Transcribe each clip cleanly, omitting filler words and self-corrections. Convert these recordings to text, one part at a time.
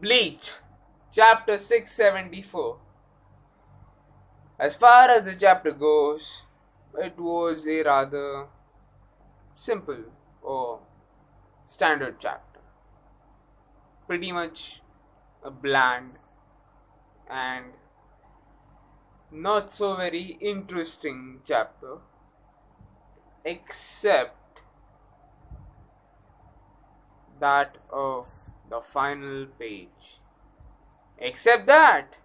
Bleach, chapter 674. As far as the chapter goes, it was a rather simple or standard chapter. Pretty much a bland and not so very interesting chapter, except that of the final page. Except that,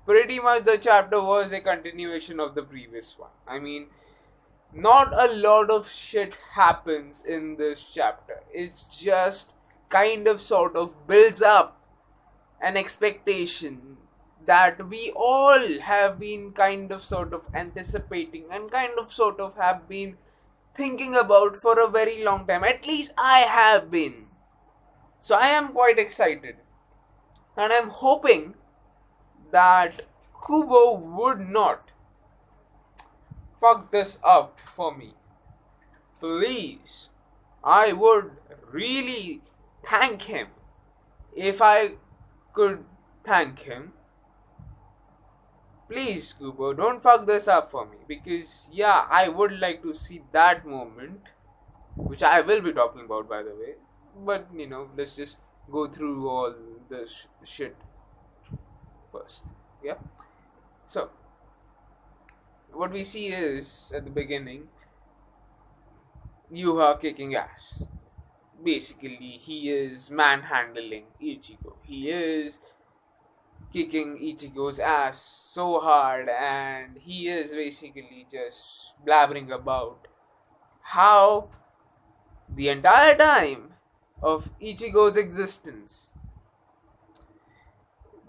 pretty much the chapter was a continuation of the previous one. I mean, not a lot of shit happens in this chapter. It's just kind of sort of builds up an expectation that we all have been kind of sort of anticipating and kind of sort of have been thinking about for a very long time. At least I have been. So I am quite excited. And I'm hoping that Kubo would not fuck this up for me. Please, I would really thank him if I could thank him. Please, Kubo, don't fuck this up for me, because yeah, I would like to see that moment, which I will be talking about, by the way. But let's just go through all this shit first. Yeah. So, what we see is at the beginning, Yuha kicking ass. Basically, he is manhandling Ichigo. He is kicking Ichigo's ass so hard, and he is basically just blabbering about how the entire time of Ichigo's existence,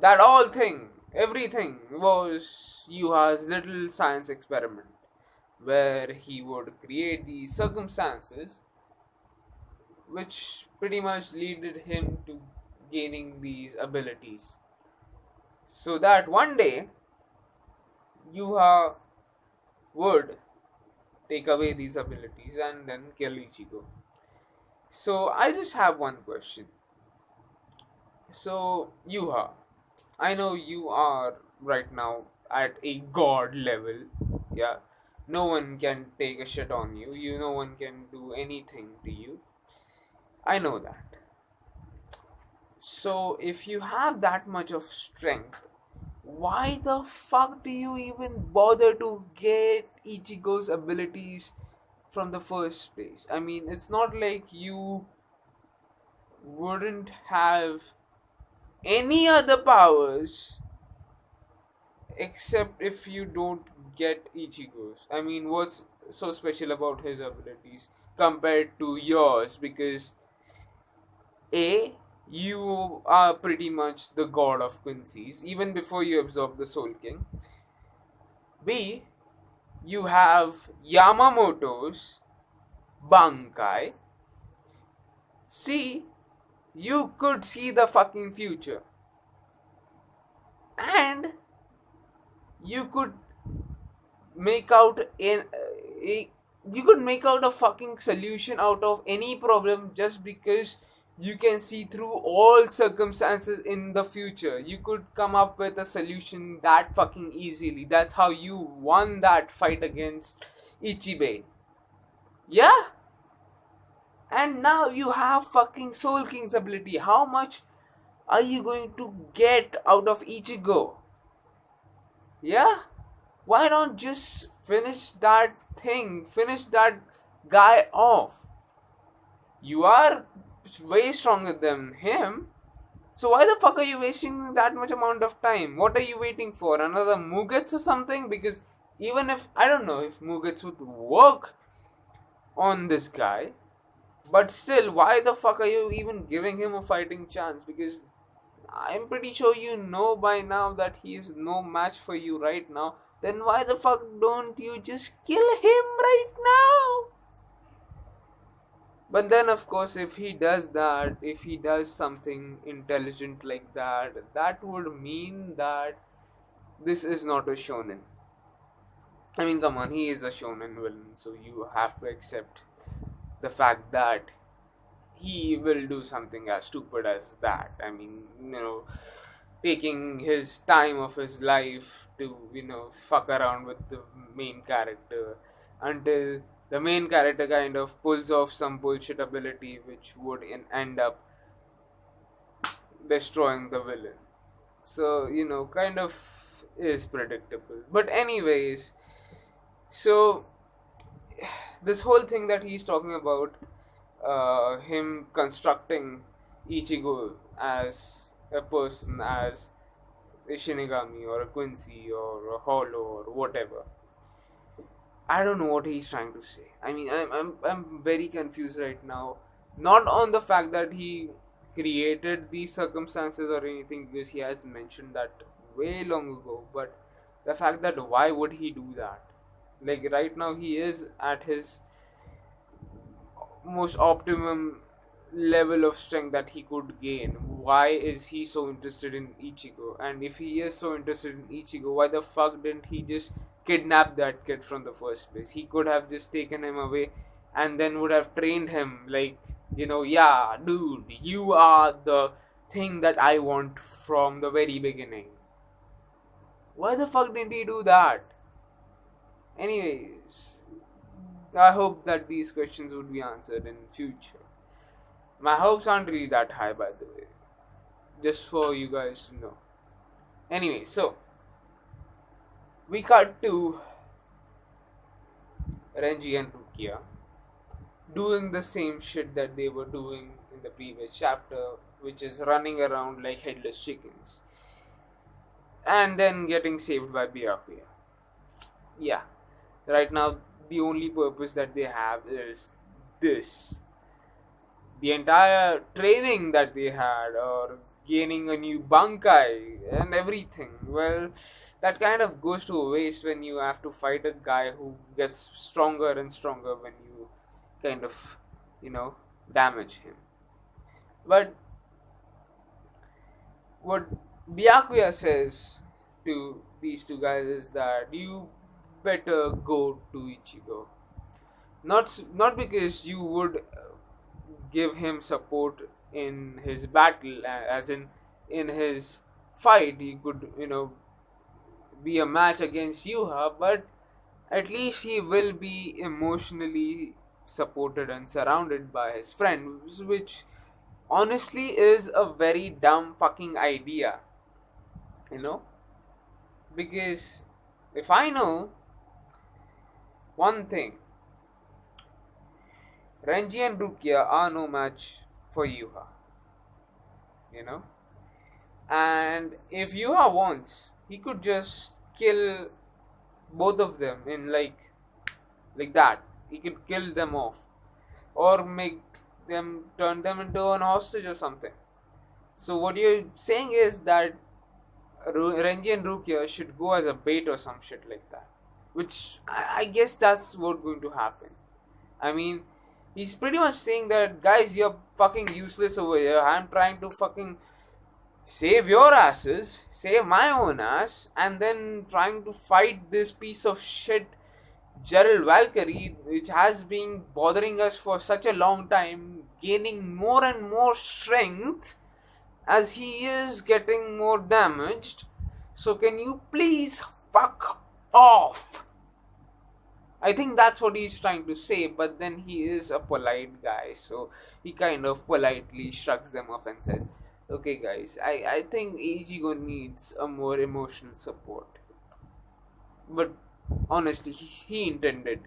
that everything was Yuha's little science experiment, where he would create these circumstances which pretty much led him to gaining these abilities. So that one day, Yuha would take away these abilities and then kill Ichigo. So I just have one question. So, Yuha, I know you are right now at a god level, yeah? No one can take a shit on you, no one can do anything to you. I know that. So, if you have that much of strength, why the fuck do you even bother to get Ichigo's abilities from the first place? I mean, it's not like you wouldn't have any other powers except if you don't get Ichigo's. I mean, what's so special about his abilities compared to yours? Because A, you are pretty much the god of Quincy's even before you absorb the Soul King. B, you have Yamamoto's Bankai. C, you could see the fucking future. And you could make out a fucking solution out of any problem just because you can see through all circumstances in the future. You could come up with a solution that fucking easily. That's how you won that fight against Ichibei. Yeah? And now you have fucking Soul King's ability. How much are you going to get out of Ichigo? Yeah? Why not just finish that thing? Finish that guy off. You are way stronger than him. So why the fuck are you wasting that much amount of time? What are you waiting for? Another Mugetsu or something? Because even if, I don't know if Mugetsu would work on this guy, but still, why the fuck are you even giving him a fighting chance? Because I'm pretty sure you know by now that he is no match for you right now. Then why the fuck don't you just kill him right now? But then, of course, if he does that, if he does something intelligent like that, that would mean that this is not a shonen. I mean, come on, he is a shonen villain, so you have to accept the fact that he will do something as stupid as that. I mean, taking his time of his life to, fuck around with the main character until the main character kind of pulls off some bullshit ability which would end up destroying the villain. So, kind of is predictable. But, anyways, so this whole thing that he's talking about, him constructing Ichigo as a person, as a Shinigami or a Quincy or a Hollow or whatever. I don't know what he's trying to say. I mean, I'm very confused right now. Not on the fact that he created these circumstances or anything, because he has mentioned that way long ago, but the fact that why would he do that? Like right now he is at his most optimum level of strength that he could gain. Why is he so interested in Ichigo? And if he is so interested in Ichigo, why the fuck didn't he just kidnap that kid from the first place? He could have just taken him away and then would have trained him like, yeah, dude, you are the thing that I want from the very beginning. Why the fuck didn't he do that? Anyways, I hope that these questions would be answered in future. My hopes aren't really that high, by the way. Just for you guys to know. Anyway, so we cut to Renji and Rukia doing the same shit that they were doing in the previous chapter, which is running around like headless chickens. And then getting saved by Byakuya. Yeah. Right now, the only purpose that they have is this. The entire training that they had, or gaining a new Bankai and everything, well, that kind of goes to waste when you have to fight a guy who gets stronger and stronger when you kind of, damage him. But what Byakuya says to these two guys is that you better go to Ichigo. Not because you would give him support in his battle, as in his fight, he could, be a match against Yuha, but at least he will be emotionally supported and surrounded by his friends, which honestly is a very dumb fucking idea, because if I know one thing, Renji and Rukia are no match for Yuha, and if Yuha wants, he could just kill both of them in like that. He could kill them off, or turn them into an hostage or something. So what you're saying is that Renji and Rukia should go as a bait or some shit like that, which I guess that's what's going to happen. I mean, he's pretty much saying that, guys, you're fucking useless over here. I'm trying to fucking save your asses, save my own ass, and then trying to fight this piece of shit Gerald Valkyrie, which has been bothering us for such a long time, gaining more and more strength as he is getting more damaged. So can you please fuck off? I think that's what he's trying to say, but then he is a polite guy, so he kind of politely shrugs them off and says, okay guys, I think Ichigo needs a more emotional support. But honestly, he intended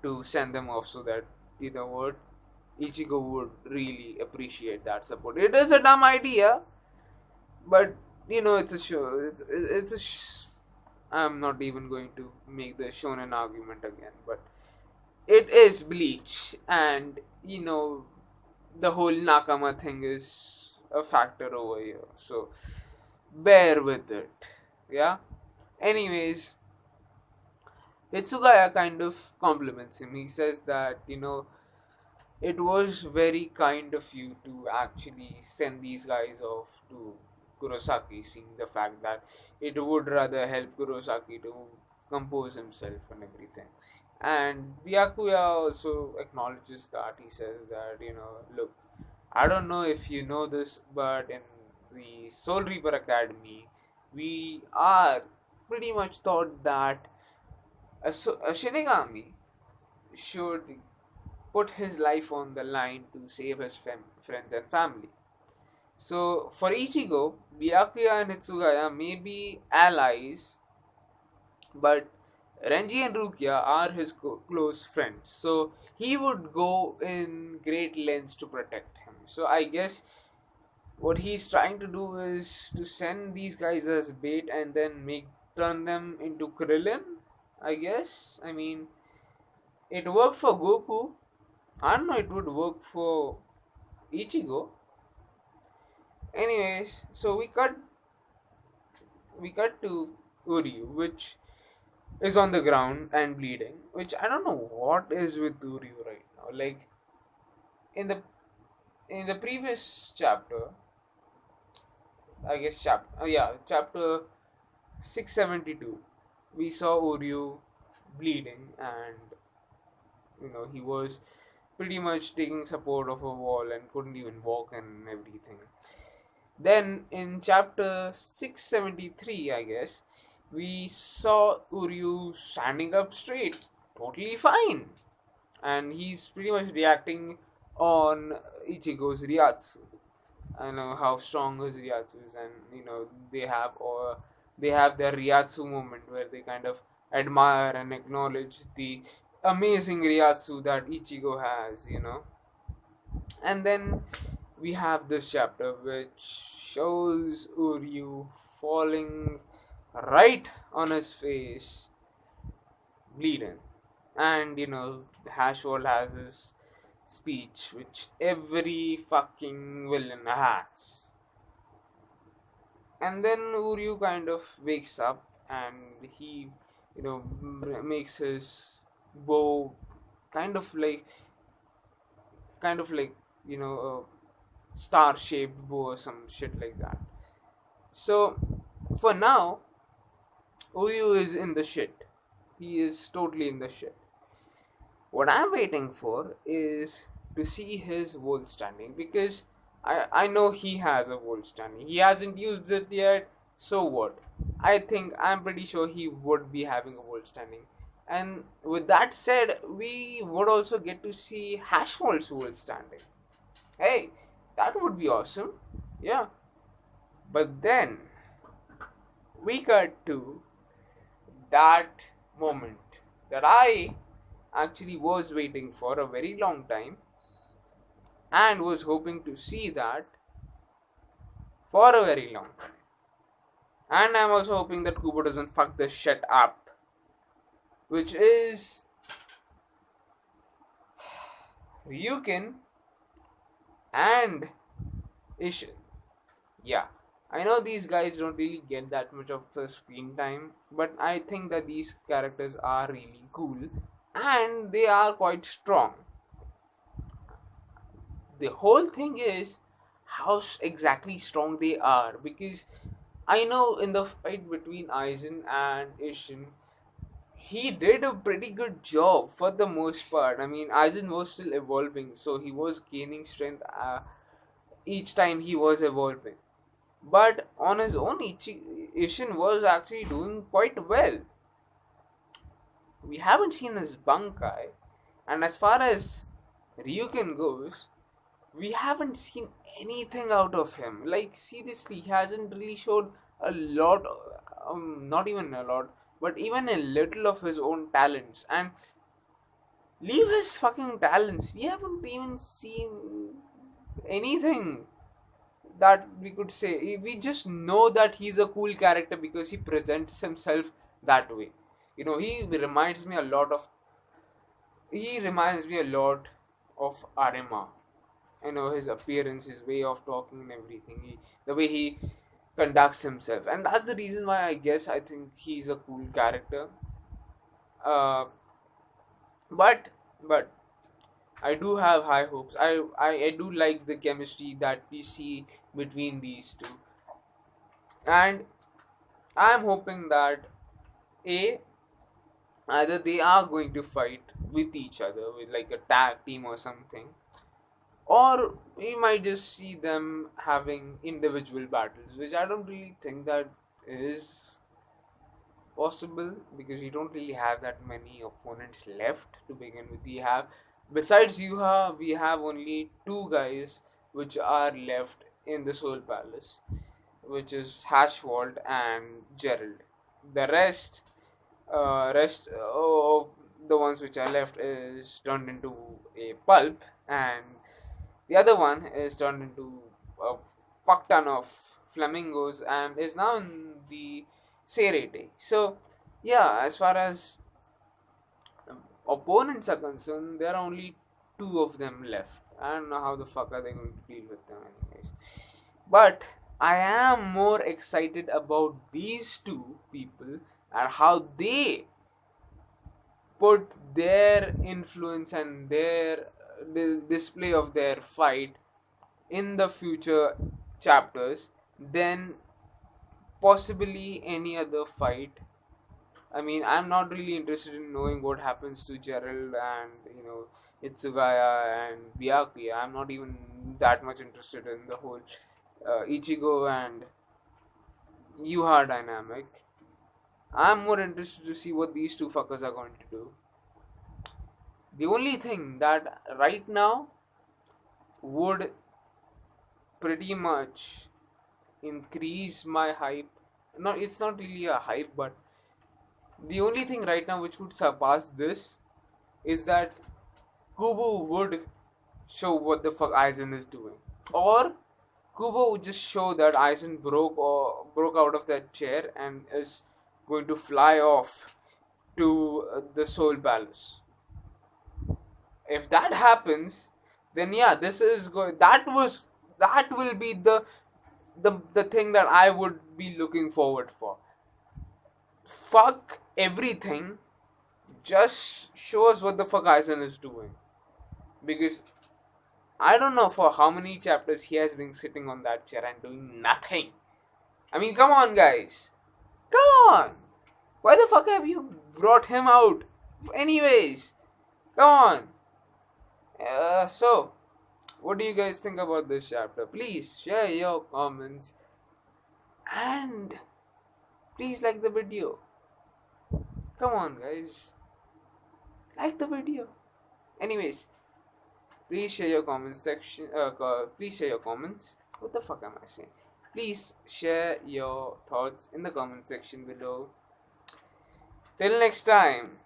to send them off so that, Ichigo would really appreciate that support. It is a dumb idea, but, it's a show. I'm not even going to make the shonen argument again, but it is Bleach, and, the whole Nakama thing is a factor over here, so bear with it, yeah? Anyways, Hitsugaya kind of compliments him. He says that, it was very kind of you to actually send these guys off to Kurosaki, seeing the fact that it would rather help Kurosaki to compose himself and everything. And Byakuya also acknowledges that. He says that, look, I don't know if you know this, but in the Soul Reaper Academy, we are pretty much taught that a Shinigami should put his life on the line to save his friends and family. So for Ichigo, Byakuya and Hitsugaya may be allies, but Renji and Rukia are his close friends. So he would go in great lengths to protect him. So I guess what he's trying to do is to send these guys as bait and then turn them into Krillin. I guess. I mean, it worked for Goku. I don't know. It would work for Ichigo. Anyways, so we cut to Uryu, which is on the ground and bleeding. Which I don't know what is with Uryu right now. Like in the previous chapter, I guess chapter 672, we saw Uryu bleeding, and he was pretty much taking support of a wall and couldn't even walk and everything. Then in chapter 673, I guess, we saw Uryu standing up straight, totally fine. And he's pretty much reacting on Ichigo's Ryatsu. I know how strong his Ryatsu is, and they have their Ryatsu moment where they kind of admire and acknowledge the amazing Ryatsu that Ichigo has. And then we have this chapter which shows Uryu falling right on his face, bleeding. And Hashwall has his speech, which every fucking villain has. And then Uryu kind of wakes up and he, makes his bow kind of like, a star shaped bow or some shit like that. So, for now, Uryu is in the shit. He is totally in the shit. What I'm waiting for is to see his volt standing, because I know he has a volt standing. He hasn't used it yet, so what? I'm pretty sure he would be having a volt standing. And with that said, we would also get to see Hashwall's volt standing. Hey, that would be awesome. Yeah. But then we cut to that moment that I actually was waiting for a very long time and was hoping to see that for a very long time. And I'm also hoping that Kubo doesn't fuck this shit up, which is Ryukin and Ishin. Yeah, I know these guys don't really get that much of the screen time, but I think that these characters are really cool and they are quite strong. The whole thing is how exactly strong they are, because I know in the fight between Aizen and Ishin, he did a pretty good job for the most part. I mean, Aizen was still evolving, so he was gaining strength each time he was evolving. But on his own, Ishin was actually doing quite well. We haven't seen his Bankai, and as far as Ryukin goes, we haven't seen anything out of him. Like, seriously, he hasn't really showed a lot, not even a lot, but even a little of his own talents. And leave his fucking talents, we haven't even seen anything that we could say. We just know that he's a cool character because he presents himself that way. He reminds me a lot of. He reminds me a lot of Arima. His appearance, his way of talking, and everything. The way he conducts himself, and that's the reason why I think he's a cool character. Uh, but I do have high hopes. I do like the chemistry that we see between these two, and I'm hoping that a Either they are going to fight with each other with like a tag team or something, or we might just see them having individual battles, which I don't really think that is possible, because we don't really have that many opponents left to begin with. We have, besides Yuha, we have only two guys which are left in the Soul Palace, which is Hashwald and Gerald. The rest of the ones which are left is turned into a pulp, and the other one is turned into a fuck ton of flamingos and is now in the Serete. So, yeah, as far as opponents are concerned, there are only two of them left. I don't know how the fuck are they going to deal with them, anyways. But I am more excited about these two people and how they put their influence and their display of their fight in the future chapters than possibly any other fight. I mean, I'm not really interested in knowing what happens to Gerald and, Itsugaya and Byakuya. I'm not even that much interested in the whole Ichigo and Yuha dynamic. I'm more interested to see what these two fuckers are going to do. The only thing that right now would pretty much increase my hype. No, it's not really a hype, but the only thing right now which would surpass this is that Kubo would show what the fuck Aizen is doing. Or Kubo would just show that Aizen broke out of that chair and is going to fly off to the Soul Palace. If that happens, then yeah, this is going. That will be the thing that I would be looking forward for. Fuck everything. Just show us what the fuck Aizen is doing. Because I don't know for how many chapters he has been sitting on that chair and doing nothing. I mean, come on, guys. Come on. Why the fuck have you brought him out? Anyways, come on. So, what do you guys think about this chapter? Please share your comments and please like the video. Come on, guys. Like the video. Anyways, please share your comments section. Please share your comments. What the fuck am I saying? Please share your thoughts in the comment section below. Till next time.